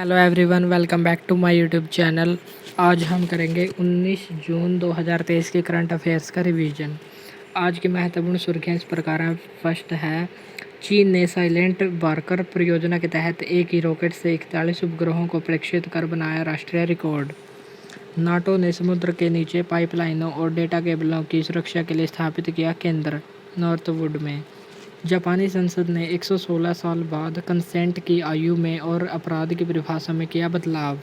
Hello everyone, welcome back to my YouTube channel. आज हम करेंगे 19 जून 2023 के करंट अफेयर्स का रिवीजन। आज की महत्वपूर्ण सुर्खियाँ इस प्रकार हैं। फर्स्ट है, चीन ने साइलेंट वार्कर परियोजना के तहत एक ही रॉकेट से 41 उपग्रहों को प्रक्षेपित कर बनाया राष्ट्रीय रिकॉर्ड। नाटो ने समुद्र के नीचे पाइपलाइनों और डेटा केबलों की सुरक्षा के लिए स्थापित किया केंद्र नॉर्थवुड में। जापानी संसद ने 116 साल बाद कंसेंट की आयु में और अपराध की परिभाषा में किया बदलाव।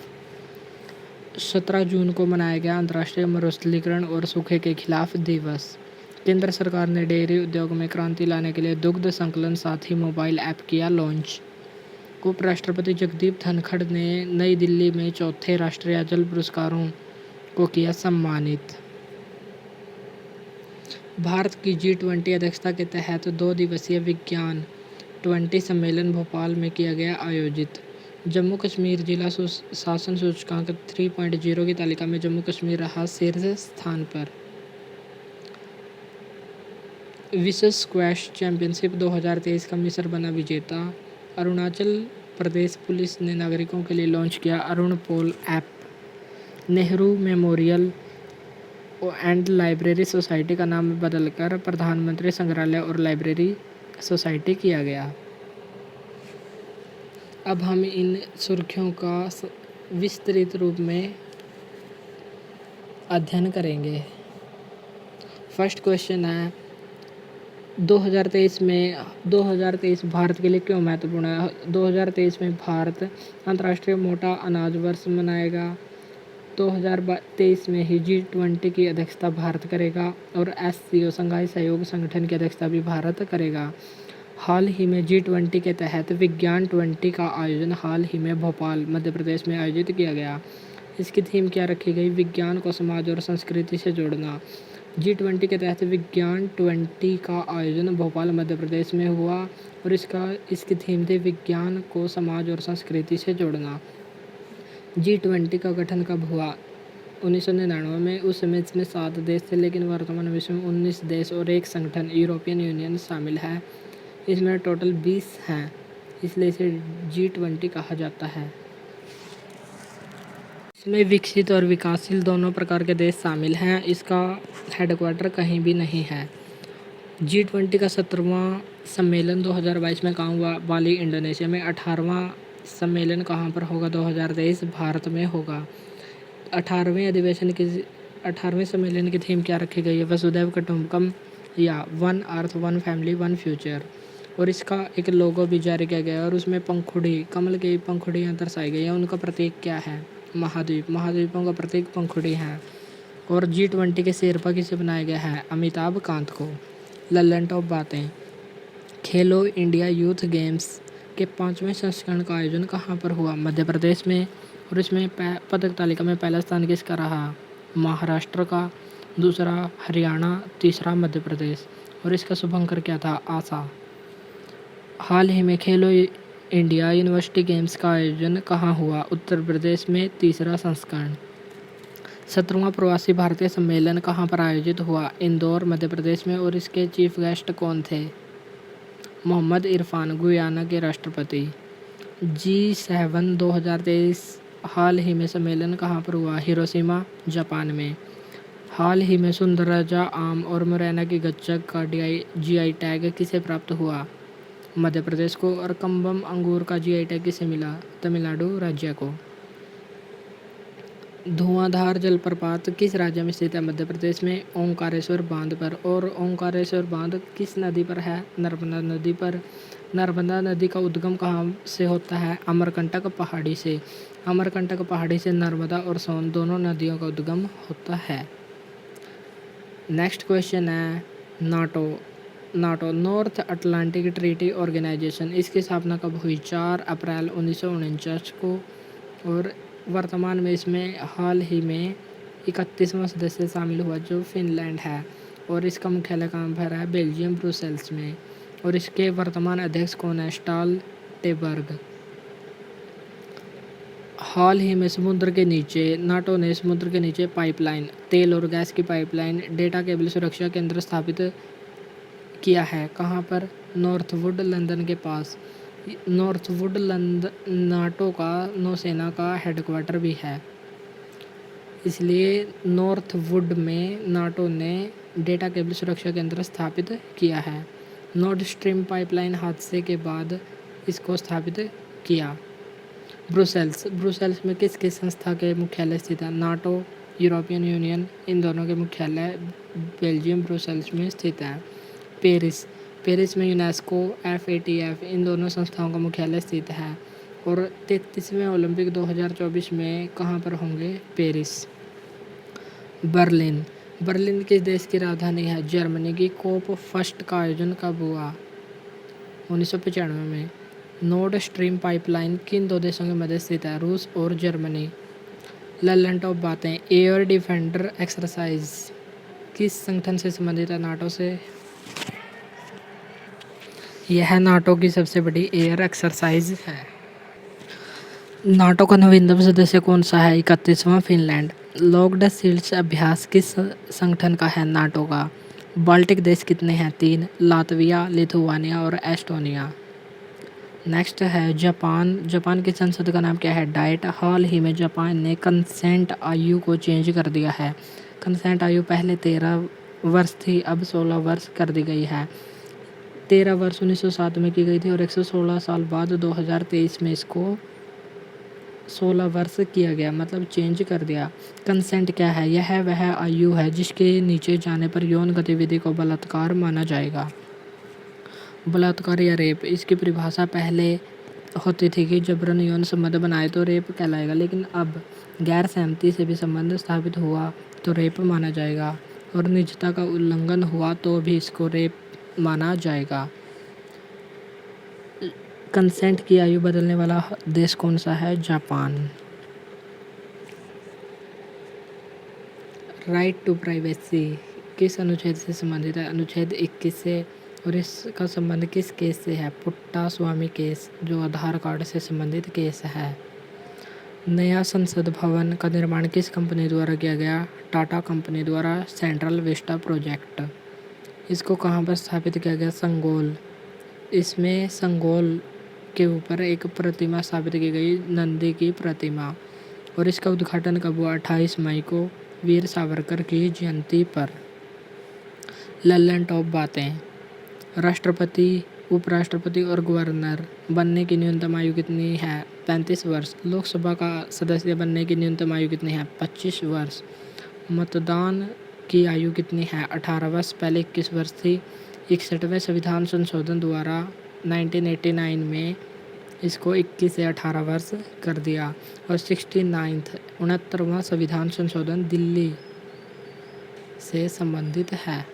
17 जून को मनाया गया अंतर्राष्ट्रीय मरुस्थलीकरण और सूखे के खिलाफ दिवस। केंद्र सरकार ने डेयरी उद्योग में क्रांति लाने के लिए दुग्ध संकलन साथी मोबाइल ऐप किया लॉन्च। उपराष्ट्रपति जगदीप धनखड़ ने नई दिल्ली में चौथे राष्ट्रीय जल पुरस्कारों को किया सम्मानित। भारत की G20 अध्यक्षता के तहत 2 दिवसीय विज्ञान 20 सम्मेलन भोपाल में किया गया आयोजित। जम्मू कश्मीर जिला शासन सूचकांक 3.0 की तालिका में जम्मू कश्मीर रहा शीर्ष स्थान पर। विश्व स्क्वैश चैंपियनशिप 2023 का मिस्र बना विजेता। अरुणाचल प्रदेश पुलिस ने नागरिकों के लिए लॉन्च किया Arun Pol app. Nehru memorial and library society का नाम बदलकर प्रधानमंत्री संग्रहालय और लाइब्रेरी सोसाइटी किया गया। अब हम इन सुर्खियों का विस्तृत रूप में अध्ययन करेंगे। फर्स्ट क्वेश्चन है, 2023 भारत के लिए क्यों महत्वपूर्ण है? 2023 में भारत अंतर्राष्ट्रीय मोटा अनाज वर्ष मनाएगा। 2023 में ही G20 की अध्यक्षता भारत करेगा और SCO शंघाई सहयोग संगठन की अध्यक्षता भी भारत करेगा। हाल ही में G20 के तहत विज्ञान 20 का आयोजन हाल ही में भोपाल मध्य प्रदेश में आयोजित किया गया। इसकी थीम क्या रखी गई? विज्ञान को समाज और संस्कृति से जोड़ना। G20 के तहत विज्ञान 20 का आयोजन भोपाल मध्य प्रदेश में हुआ और इसकी थीम थी विज्ञान को समाज और संस्कृति से जोड़ना। G20 का गठन कब हुआ? 1999 में। उस समय इसमें 7 देश थे, लेकिन वर्तमान में इसमें 19 देश और एक संगठन यूरोपियन यूनियन शामिल है। इसमें टोटल 20 हैं, इसलिए इसे G20 कहा जाता है। इसमें विकसित और विकासशील दोनों प्रकार के देश शामिल हैं। इसका हेडक्वार्टर कहीं भी नहीं है। G20 का 17वां सम्मेलन 2022 में कहाँ हुआ? बाली, इंडोनेशिया में। 18वां सम्मेलन कहाँ पर होगा? 2023 भारत में होगा। 18वें सम्मेलन की थीम क्या रखी गई है? वसुधैव कुटुंबकम या one earth one family one future. और इसका एक लोगो भी जारी किया गया है और उसमें पंखुड़ी, कमल की पंखुड़ियाँ दर्शाई गई हैं। उनका प्रतीक क्या है? महाद्वीप, महाद्वीपों का प्रतीक पंखुड़ी है। और G20 के शेरपा किसे बनाया गया है? अमिताभ कांत को। लल्लन टॉप बातें। खेलो इंडिया यूथ गेम्स के 5वें संस्करण का आयोजन कहाँ पर हुआ? मध्य प्रदेश में। और इसमें पदक तालिका में पहला स्थान किसका रहा? महाराष्ट्र का, दूसरा हरियाणा, तीसरा मध्य प्रदेश। और इसका शुभंकर क्या था? आशा। हाल ही में खेलो इंडिया यूनिवर्सिटी गेम्स का आयोजन कहाँ हुआ? उत्तर प्रदेश में, तीसरा संस्करण। 17वां प्रवासी भारतीय सम्मेलन कहाँ पर आयोजित हुआ? इंदौर, मध्य प्रदेश में। और इसके चीफ गेस्ट कौन थे? मोहम्मद इरफान, गुयाना के राष्ट्रपति। G7 2023 हाल ही में सम्मेलन कहाँ पर हुआ? हिरोशिमा, जापान में। हाल ही में सुंदरराजा आम और मुरैना की गच्चक का GI टैग किसे प्राप्त हुआ? मध्य प्रदेश को। और कंबम अंगूर का GI टैग किसे मिला? तमिलनाडु राज्य को। धुआंधार जलप्रपात किस राज्य में स्थित है? मध्य प्रदेश में, ओंकारेश्वर बांध पर। और ओंकारेश्वर बांध किस नदी पर है? नर्मदा नदी पर। नर्मदा नदी का उद्गम कहाँ से होता है? अमरकंटक पहाड़ी से। अमरकंटक पहाड़ी से नर्मदा और सोन दोनों नदियों का उद्गम होता है। नेक्स्ट क्वेश्चन है, NATO North Atlantic Treaty Organization, इसकी स्थापना कब हुई? 4 अप्रैल 1949 को। और वर्तमान में इसमें हाल ही में 31वां सदस्य शामिल हुआ, जो फिनलैंड है। और इसका मुख्यालय कहाँ पर है? बेल्जियम, ब्रुसेल्स में। और इसके वर्तमान अध्यक्ष कौन है? स्टॉल्टेनबर्ग। हाल ही में नाटो ने समुद्र के नीचे पाइपलाइन, तेल और गैस की पाइपलाइन, डेटा केबल सुरक्षा केंद्र स्थापित किया है। कहाँ पर? नॉर्थवुड, लंदन के पास। नॉर्थवुड नाटो का नौसेना का हेडक्वार्टर भी है, इसलिए नॉर्थवुड में नाटो ने डेटा केबल सुरक्षा केंद्र स्थापित किया है। नॉर्ड स्ट्रीम पाइपलाइन हादसे के बाद इसको स्थापित किया। ब्रुसेल्स में किस किस संस्था के मुख्यालय स्थित है? नाटो, यूरोपियन यूनियन, इन दोनों के मुख्यालय बेल्जियम ब्रुसेल्स में स्थित है। पेरिस में यूनेस्को, FATF, इन दोनों संस्थाओं का मुख्यालय स्थित है। और 33वें ओलंपिक 2024 में कहाँ पर होंगे? पेरिस। बर्लिन किस देश की राजधानी है? जर्मनी की। कोप फर्स्ट का आयोजन कब हुआ? 1995 में। नॉर्ड स्ट्रीम पाइपलाइन किन दो देशों के मध्य स्थित है? रूस और जर्मनी। ललन टॉप बातें। एयर डिफेंडर एक्सरसाइज किस संगठन से संबंधित है? नाटो से। यह नाटो की सबसे बड़ी एयर एक्सरसाइज है। नाटो का नवीनतम सदस्य कौन सा है? 31वां फिनलैंड। लॉक्ड शील्ड्स अभ्यास किस संगठन का है? नाटो का। बाल्टिक देश कितने हैं? 3। लातविया, लिथुआनिया और एस्टोनिया। नेक्स्ट है जापान की संसद का नाम क्या है? डाइट। हाल ही में जापान ने कंसेंट आयु को चेंज कर दिया है। कंसेंट आयु पहले 13 वर्ष थी, अब 16 वर्ष कर दी गई है। 13 वर्ष 1907 में की गई थी और 116 साल बाद 2023 में इसको 16 वर्ष किया गया, मतलब चेंज कर दिया। कंसेंट क्या है? यह वह आयु है जिसके नीचे जाने पर यौन गतिविधि को बलात्कार माना जाएगा। बलात्कार या रेप, इसकी परिभाषा पहले होती थी कि जबरन यौन संबंध बनाए तो रेप कहलाएगा, लेकिन अब गैर सहमति से भी संबंध स्थापित हुआ तो रेप माना जाएगा और निजता का उल्लंघन हुआ तो भी इसको रेप माना जाएगा। कंसेंट की आयु बदलने वाला देश कौन सा है? जापान। राइट टू प्राइवेसी किस अनुच्छेद से संबंधित है? अनुच्छेद 21 से। और इसका संबंध किस केस से है? पुट्टा स्वामी केस, जो आधार कार्ड से संबंधित केस है। नया संसद भवन का निर्माण किस कंपनी द्वारा किया गया? टाटा कंपनी द्वारा। सेंट्रल विस्टा प्रोजेक्ट, इसको कहाँ पर स्थापित किया गया? संगोल। इसमें संगोल के ऊपर एक प्रतिमा स्थापित की गई, नंदी की प्रतिमा, और इसका उद्घाटन कब हुआ? 28 मई को, वीर सावरकर की जयंती पर। ललन टॉप बातें। राष्ट्रपति, उपराष्ट्रपति और गवर्नर बनने की न्यूनतम आयु कितनी है? 35 वर्ष। लोकसभा का सदस्य बनने की न्यूनतम आयु कितनी है? 25 वर्ष। मतदान की आयु कितनी है? 18 वर्ष, पहले 21 वर्ष थी। 61वें संविधान संशोधन द्वारा 1989 में इसको 21 से 18 वर्ष कर दिया। और 69वां संविधान संशोधन दिल्ली से संबंधित है।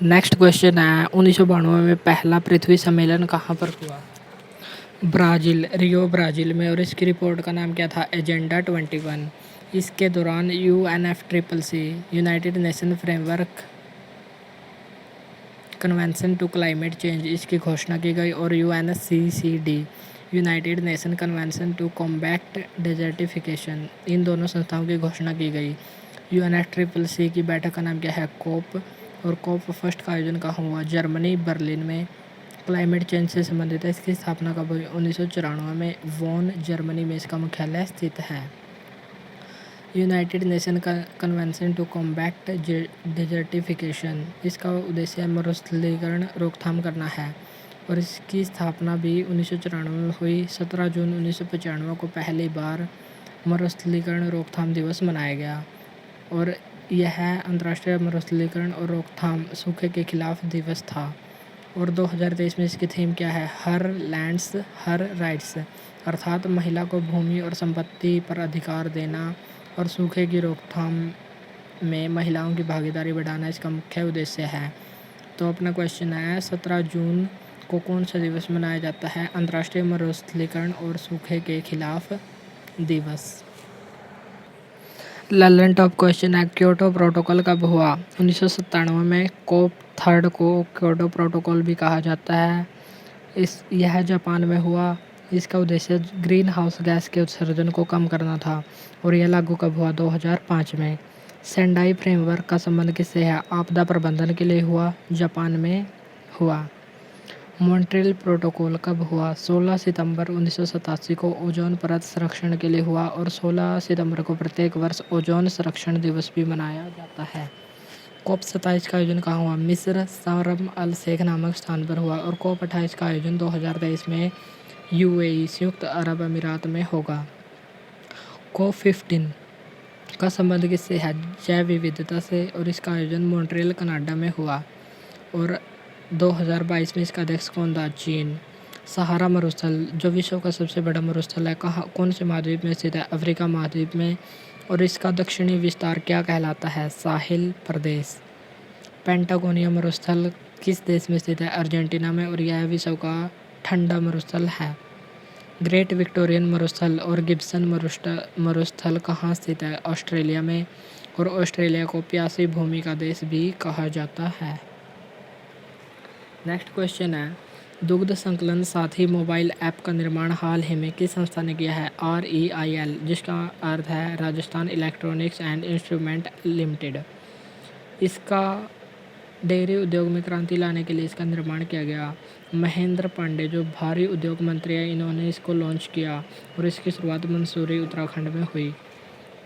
नेक्स्ट क्वेश्चन है 1992 में पहला पृथ्वी सम्मेलन कहाँ पर हुआ? ब्राज़ील, रियो ब्राज़ील में, और इसकी रिपोर्ट का नाम क्या था? एजेंडा 21। इसके दौरान UNFCCC, united nation framework convention to climate change, इसकी घोषणा की गई। और UNCCD, united nation convention to combat desertification, इन दोनों संस्थाओं की घोषणा की गई। UNFCCC की बैठक का नाम क्या है? कोप। और कोप फर्स्ट का आयोजन कहाँ हुआ? जर्मनी, बर्लिन में। क्लाइमेट चेंज से संबंधित है, इसकी स्थापना कब हुई? 1994 में, वॉन, जर्मनी में इसका मुख्यालय स्थित है। United nation convention to combat Desertification, इसका उद्देश्य मरुस्थलीकरण रोकथाम करना है और इसकी स्थापना भी 1994 में हुई। 17 जून 1995 को पहली बार मरुस्थलीकरण रोकथाम दिवस मनाया गया और यह अंतर्राष्ट्रीय मरुस्थलीकरण और रोकथाम सूखे के खिलाफ दिवस था। और 2023 में इसकी थीम क्या है? हर लैंड्स हर राइट्स, अर्थात महिला को भूमि और संपत्ति पर अधिकार देना और सूखे की रोकथाम में महिलाओं की भागीदारी बढ़ाना इसका मुख्य उद्देश्य है। तो अपना क्वेश्चन है 17 जून को कौन सा दिवस मनाया जाता है? अंतर्राष्ट्रीय मरुस्थलीकरण और सूखे के खिलाफ दिवस। ललन टॉप क्वेश्चन है क्योटो प्रोटोकॉल कब हुआ? 1997 में। कोप थर्ड को क्योटो प्रोटोकॉल भी कहा जाता है। यह जापान में हुआ। इसका उद्देश्य ग्रीन हाउस गैस के उत्सर्जन को कम करना था और यह लागू कब हुआ? 2005 में। सेंडाई फ्रेमवर्क का संबंध किससे है? आपदा प्रबंधन के लिए हुआ, जापान में हुआ। मॉन्ट्रियल प्रोटोकॉल कब हुआ? 16 सितंबर 1987 को ओजोन परत संरक्षण के लिए हुआ और 16 सितंबर को प्रत्येक वर्ष ओजोन संरक्षण दिवस भी मनाया जाता है। COP 27 का आयोजन कहाँ हुआ? मिस्र, शर्म अल शेख नामक स्थान पर हुआ और COP 28 का आयोजन 2023 में UAE संयुक्त अरब अमीरात में होगा। COP 15 का संबंध किससे है? जैव विविधता से और इसका आयोजन मॉन्ट्रियल कनाडा में हुआ और 2022 में इसका अध्यक्ष कौन था? चीन। सहारा मरुस्थल जो विश्व का सबसे बड़ा मरुस्थल है कहाँ कौन से महाद्वीप में स्थित है? अफ्रीका महाद्वीप में और इसका दक्षिणी विस्तार क्या कहलाता है? साहिल प्रदेश। पेंटागोनिया मरुस्थल किस देश में स्थित है? अर्जेंटीना में और यह विश्व का ठंडा मरुस्थल है। ग्रेट विक्टोरियन मरुस्थल और गिब्सन मरुस्थल कहाँ स्थित है? ऑस्ट्रेलिया में और ऑस्ट्रेलिया को प्यासी भूमि का देश भी कहा जाता है। नेक्स्ट क्वेश्चन है, दुग्ध संकलन साथी मोबाइल ऐप का निर्माण हाल ही में किस संस्था ने किया है? REIL, जिसका अर्थ है Rajasthan electronics and instrument limited. इसका डेयरी उद्योग में क्रांति लाने के लिए इसका निर्माण किया गया। महेंद्र पांडे जो भारी उद्योग मंत्री हैं, इन्होंने इसको लॉन्च किया और इसकी शुरुआत मंसूरी उत्तराखंड में हुई।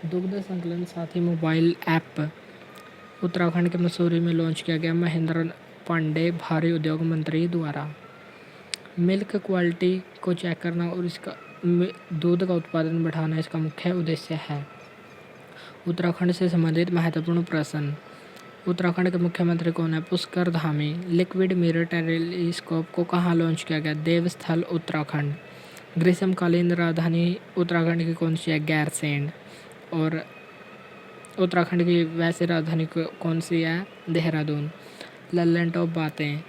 दुग्ध संकलन साथी मोबाइल ऐप उत्तराखंड के मसूरी में लॉन्च किया गया महेंद्र पांडे भारी उद्योग मंत्री द्वारा। मिल्क क्वालिटी को चेक करना और इसका दूध का उत्पादन बढ़ाना इसका मुख्य उद्देश्य है। उत्तराखंड से संबंधित महत्वपूर्ण प्रश्न। उत्तराखंड के मुख्यमंत्री कौन है? Pushkar Dhami. Liquid mirror telescope को कहाँ लॉन्च किया गया? देवस्थल उत्तराखंड। ग्रीष्मकालीन राजधानी उत्तराखंड की कौन सी है? गैरसैंण। और उत्तराखंड की वैसे राजधानी कौन सी है? देहरादून। लल्लन टॉप बातें।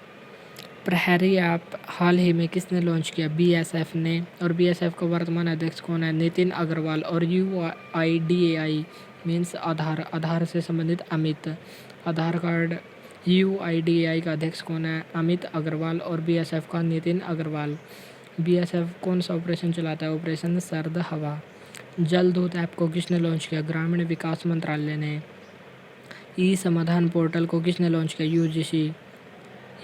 प्रहरी ऐप हाल ही में किसने लॉन्च किया? BSF ने और BSF का वर्तमान अध्यक्ष कौन है? नितिन अग्रवाल। और UIDAI मीन्स आधार से संबंधित अमित। आधार कार्ड UIDAI का अध्यक्ष कौन है? अमित अग्रवाल और BSF का नितिन अग्रवाल। BSF कौन सा ऑपरेशन चलाता है? ऑपरेशन सर्द हवा। जल दूत ऐप को किसने लॉन्च किया? ग्रामीण विकास मंत्रालय ने। ई समाधान पोर्टल को किसने लॉन्च किया? UGC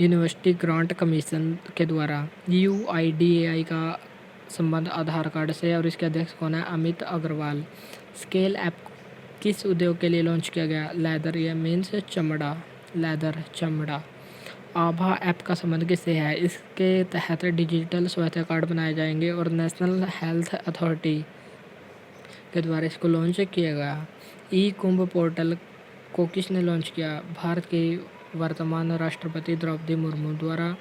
यूनिवर्सिटी ग्रांट कमीशन के द्वारा। UIDAI का संबंध आधार कार्ड से और इसके अध्यक्ष कौन है? अमित अग्रवाल। स्केल ऐप किस उद्योग के लिए लॉन्च किया गया? लेदर, या मीन्स चमड़ा, लेदर चमड़ा। आभा ऐप का संबंध किससे है? इसके तहत डिजिटल स्वास्थ्य कार्ड बनाए जाएंगे और नेशनल हेल्थ अथॉरिटी के द्वारा इसको लॉन्च किया गया। ई कुंभ पोर्टल को किसने लॉन्च किया? भारत की वर्तमान राष्ट्रपति द्रौपदी मुर्मू द्वारा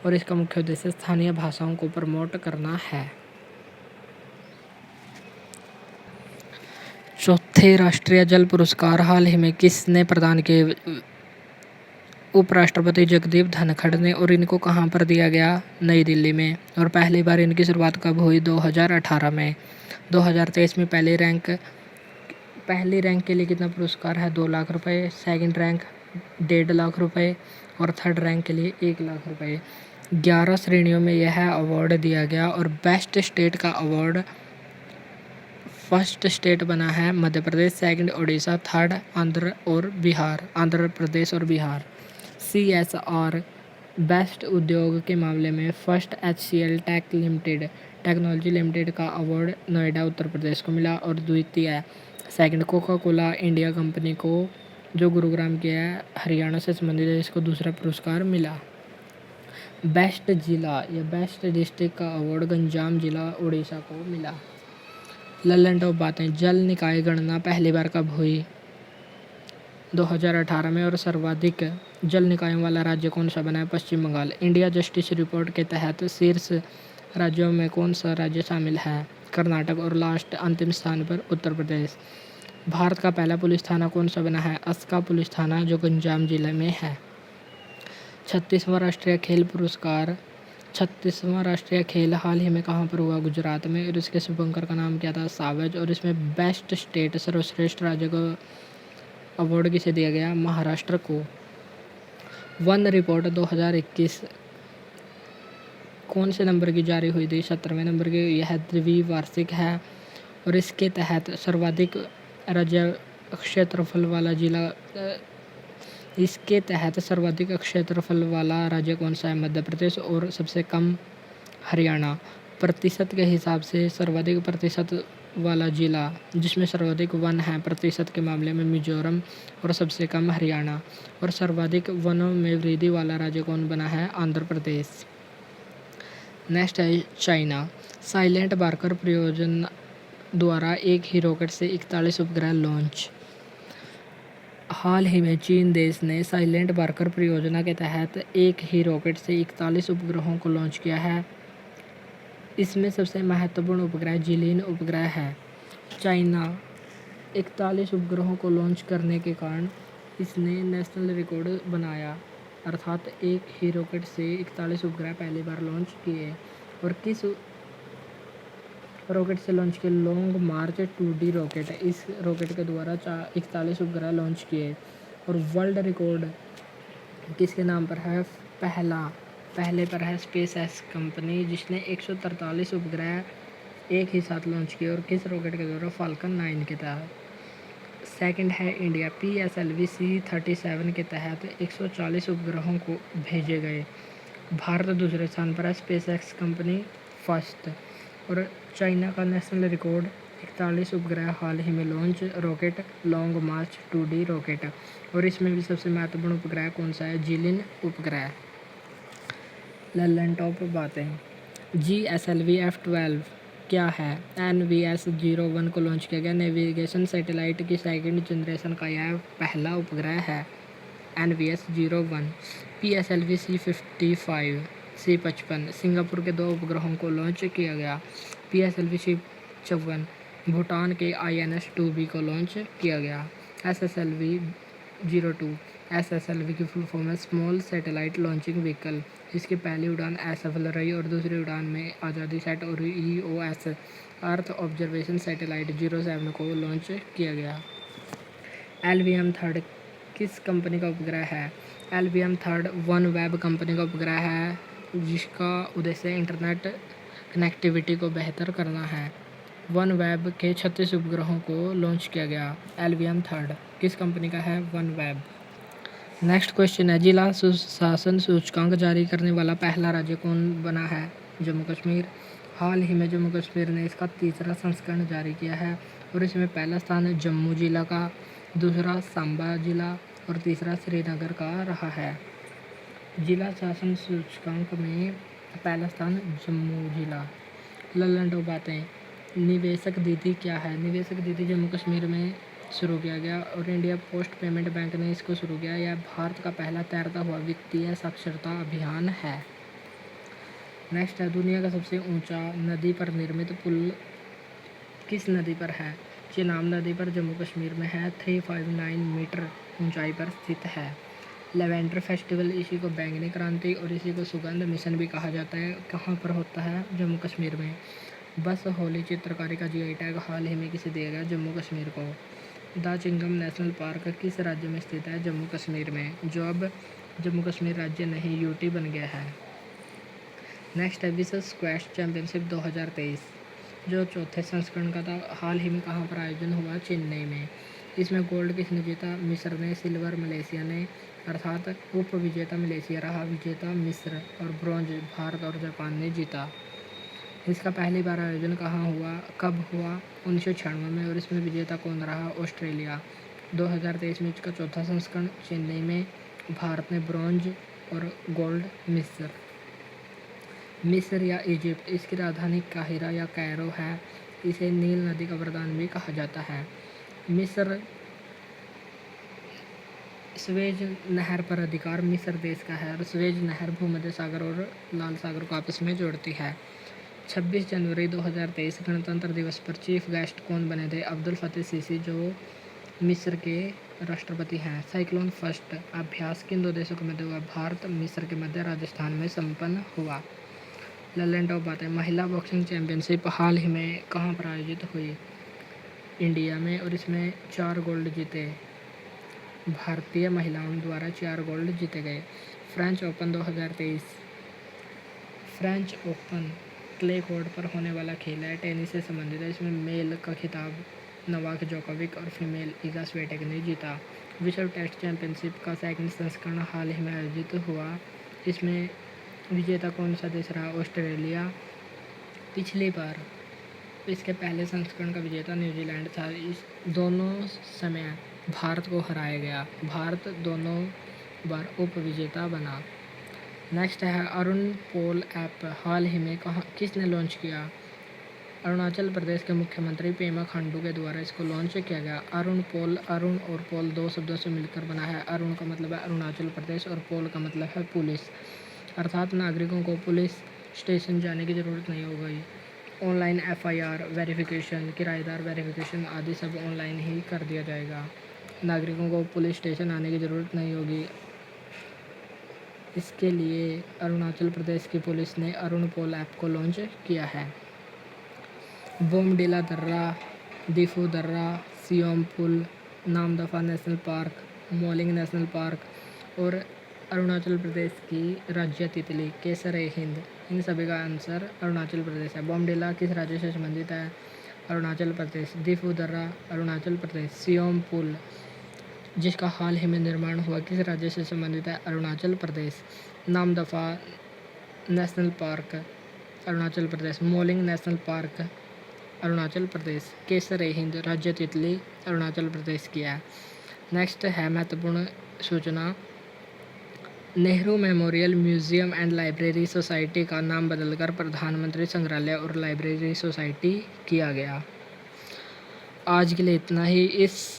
और इसका मुख्य उद्देश्य स्थानीय भाषाओं को प्रमोट करना है। चौथे राष्ट्रीय जल पुरस्कार हाल ही में किसने प्रदान किए? उपराष्ट्रपति जगदीप धनखड़ ने। और इनको कहाँ पर दिया गया? नई दिल्ली में। और पहली बार इनकी शुरुआत कब हुई? 2018 में। 2023 में पहली रैंक के लिए कितना पुरस्कार है? 2 लाख रुपए। सेकंड रैंक 1.5 लाख रुपए और थर्ड रैंक के लिए 1 लाख रुपए। 11 श्रेणियों में यह अवार्ड दिया गया और बेस्ट स्टेट का अवार्ड फर्स्ट स्टेट बना है मध्य प्रदेश, सेकंड उड़ीसा, थर्ड आंध्र प्रदेश और बिहार। CSR बेस्ट उद्योग के मामले में फर्स्ट HCL टेक्नोलॉजी लिमिटेड का अवार्ड नोएडा उत्तर प्रदेश को मिला और द्वितीय second Coca Cola India company को जो गुरुग्राम की है हरियाणा से संबंधित है, इसको दूसरा पुरस्कार मिला। बेस्ट जिला या बेस्ट डिस्ट्रिक्ट का अवार्ड गंजाम जिला उड़ीसा को मिला। लल्लन टॉप बातें। जल निकाय गणना पहली बार कब हुई? 2018 में। और सर्वाधिक जल निकायों वाला राज्य कौन सा बना है? पश्चिम बंगाल। इंडिया जस्टिस रिपोर्ट के तहत शीर्ष राज्यों में कौन सा राज्य शामिल है? कर्नाटक। और लास्ट अंतिम स्थान पर उत्तर प्रदेश। भारत का पहला पुलिस थाना कौन सा बना है? अस्का पुलिस थाना जो गंजाम जिले में है। 36वां राष्ट्रीय खेल पुरस्कार 36वां राष्ट्रीय खेल हाल ही में कहाँ पर हुआ? गुजरात में। और इसके शुभंकर का नाम क्या था? सावज। और इसमें बेस्ट स्टेट सर्वश्रेष्ठ राज्य को अवार्ड किसे दिया गया? महाराष्ट्र को। वन रिपोर्ट 2021 कौन से नंबर की जारी हुई थी? 17वें नंबर की। यह द्विवार्षिक है और इसके तहत सर्वाधिक क्षेत्रफल वाला जिला इसके तहत सर्वाधिक क्षेत्रफल वाला राज्य कौन सा है? मध्य प्रदेश। और सबसे कम हरियाणा। प्रतिशत के हिसाब से सर्वाधिक प्रतिशत वाला जिला जिसमें सर्वाधिक वन है प्रतिशत के मामले में मिजोरम और सबसे कम हरियाणा। और सर्वाधिक वनों में वृद्धि वाला राज्य कौन बना है? आंध्र प्रदेश। नेक्स्ट है चाइना। साइलेंट बार्कर परियोजना द्वारा एक ही रॉकेट से 41 उपग्रह लॉन्च। हाल ही में चीन देश ने साइलेंट बार्कर परियोजना के तहत एक ही रॉकेट से 41 उपग्रहों को लॉन्च किया है। इसमें सबसे महत्वपूर्ण उपग्रह जिलिन उपग्रह है। चाइना 41 उपग्रहों को लॉन्च करने के कारण इसने नेशनल रिकॉर्ड बनाया, अर्थात एक ही रॉकेट से 41 उपग्रह पहली बार लॉन्च किए। और किस रॉकेट से लॉन्च किए? लॉन्ग मार्च 2D रॉकेट। इस रॉकेट के द्वारा 41 उपग्रह लॉन्च किए। और वर्ल्ड रिकॉर्ड किसके नाम पर है? पहले पर है स्पेस एक्स कंपनी जिसने 143 उपग्रह एक ही साथ लॉन्च किए। और किस रॉकेट के द्वारा? फाल्कन 9 के तहत। सेकंड है इंडिया। PSLV C-37 के तहत 140 उपग्रहों को भेजे गए। भारत दूसरे स्थान पर है, स्पेस एक्स कंपनी फर्स्ट। और चाइना का नेशनल रिकॉर्ड 41 उपग्रह हाल ही में लॉन्च रॉकेट लॉन्ग मार्च 2D रॉकेट। और इसमें भी सबसे महत्वपूर्ण उपग्रह कौन सा है? जिलिन उपग्रह। ललन टॉप बातें। GSLV F-12 क्या है? NVS-01 को लॉन्च किया गया नेविगेशन सैटेलाइट की सेकंड जनरेशन का यह पहला उपग्रह है। NVS-01। PSLV C-55 सिंगापुर के 2 उपग्रहों को लॉन्च किया गया। PSLV C-54 भूटान के INS-2B को लॉन्च किया गया। SSLV-02 SSLV की फुल फॉर्म है स्मॉल सैटेलाइट लॉन्चिंग व्हीकल। इसकी पहली उड़ान असफल रही और दूसरी उड़ान में आज़ादी सेट और EOS अर्थ ऑब्जर्वेशन सैटेलाइट 07 को लॉन्च किया गया। LVM-3 किस कंपनी का उपग्रह है? LVM-3 OneWeb कंपनी का उपग्रह है जिसका उद्देश्य इंटरनेट कनेक्टिविटी को बेहतर करना है। OneWeb के 36 उपग्रहों को लॉन्च किया गया। LVM-3 किस कंपनी का है? OneWeb। नेक्स्ट क्वेश्चन है जिला सुशासन सूचकांक जारी करने वाला पहला राज्य कौन बना है? जम्मू कश्मीर। हाल ही में जम्मू कश्मीर ने इसका तीसरा संस्करण जारी किया है और इसमें पहला स्थान जम्मू जिला का, दूसरा सांबा जिला और तीसरा श्रीनगर का रहा है। जिला शासन सूचकांक में पहला स्थान जम्मू जिला। ललन टॉप बातें। निवेशक दीदी क्या है? निवेशक दीदी जम्मू कश्मीर में शुरू किया गया और इंडिया पोस्ट पेमेंट बैंक ने इसको शुरू किया। यह भारत का पहला तैरता हुआ वित्तीय साक्षरता अभियान है। नेक्स्ट है दुनिया का सबसे ऊंचा नदी पर निर्मित पुल किस नदी पर है? चेनाब नदी पर जम्मू कश्मीर में है। 359 मीटर ऊंचाई पर स्थित है। लेवेंडर फेस्टिवल, इसी को बैंगनी क्रांति और इसी को सुगंध मिशन भी कहा जाता है, कहाँ पर होता है? जम्मू कश्मीर में। बस होली चित्रकारी का GI टैग हाल ही में किसे दिया गया? जम्मू कश्मीर को। द चिंगम नेशनल पार्क किस राज्य में स्थित है? जम्मू कश्मीर में, जो अब जम्मू कश्मीर राज्य नहीं UT बन गया है। नेक्स्ट है विश्व स्क्वैश चैम्पियनशिप 2023 जो चौथे संस्करण का था, हाल ही में कहाँ पर आयोजन हुआ? चेन्नई में। इसमें गोल्ड किसने जीता? मिस्र ने। सिल्वर मलेशिया ने, अर्थात उप विजेता मलेशिया रहा, विजेता मिस्र। और ब्रॉन्ज भारत और जापान ने जीता। इसका पहली बार आयोजन कहाँ हुआ, कब हुआ? 1996 में। और इसमें विजेता कौन रहा? ऑस्ट्रेलिया। 2023 में इसका चौथा संस्करण चेन्नई में, भारत ने ब्रॉन्ज और गोल्ड मिस्र। मिस्र या इजिप्ट, इसकी राजधानी काहिरा या कैरो है। इसे नील नदी का वरदान भी कहा जाता है। मिस्र स्वेज नहर पर अधिकार मिस्र देश का है और स्वेज नहर भूमध्य सागर और लाल सागर को आपस में जोड़ती है। 26 जनवरी 2023 गणतंत्र दिवस पर चीफ गेस्ट कौन बने थे? अब्दुल फतेह सीसी जो मिस्र के राष्ट्रपति हैं। साइक्लोन फर्स्ट अभ्यास किन 2 देशों के मध्य हुआ? भारत मिस्र के मध्य राजस्थान में संपन्न हुआ। ललन टॉप बातें। महिला बॉक्सिंग चैंपियनशिप हाल ही में कहाँ पर आयोजित हुई? इंडिया में। और इसमें 4 गोल्ड जीते, भारतीय महिलाओं द्वारा 4 गोल्ड जीते गए। French open 2023 French open clay court पर होने वाला खेल है, टेनिस से संबंधित है। इसमें मेल का खिताब नोवाक जोकोविक और फीमेल इगा स्वियाटेक ने जीता। विश्व टेस्ट चैंपियनशिप का सेकंड संस्करण हाल ही में आयोजित हुआ। इसमें विजेता कौन सा देश रहा? ऑस्ट्रेलिया। पिछली बार इसके पहले संस्करण का विजेता न्यूजीलैंड था। इस दोनों समय भारत को हराया गया। भारत दोनों बार उप विजेता बना। नेक्स्ट है अरुण पोल ऐप हाल ही में किसने लॉन्च किया? अरुणाचल प्रदेश के मुख्यमंत्री पेमा खांडू के द्वारा इसको लॉन्च किया गया। अरुण और पोल दो शब्दों से मिलकर बना है। अरुण का मतलब है अरुणाचल प्रदेश और पोल का मतलब है पुलिस, अर्थात नागरिकों को पुलिस स्टेशन जाने की ज़रूरत नहीं होगी। ऑनलाइन FIR वेरिफिकेशन, किराएदार वेरिफिकेशन आदि सब ऑनलाइन ही कर दिया जाएगा। नागरिकों को पुलिस स्टेशन आने की ज़रूरत नहीं होगी। इसके लिए अरुणाचल प्रदेश की पुलिस ने अरुण पोल ऐप को लॉन्च किया है। बोमडिला दर्रा, दिफू दर्रा, सियोम पुल, Namdapha national park, Mouling national park और अरुणाचल प्रदेश की राज्य तितली केसर-ए-हिंद, इन सभी का आंसर अरुणाचल प्रदेश है। बोमडिला किस राज्य से संबंधित है? अरुणाचल प्रदेश। दिफू दर्रा अरुणाचल प्रदेश। सियोम पुल जिसका हाल ही में निर्माण हुआ किस राज्य से संबंधित है? Arunachal Pradesh. Namdapha national park Arunachal Pradesh. Moulding national park Arunachal Pradesh. केसर-ए-हिंद राज्य तितली अरुणाचल प्रदेश की है। नेक्स्ट है महत्वपूर्ण सूचना, Nehru memorial museum and library society का नाम बदलकर प्रधानमंत्री संग्रहालय और लाइब्रेरी सोसाइटी किया गया। आज के लिए इतना ही। इस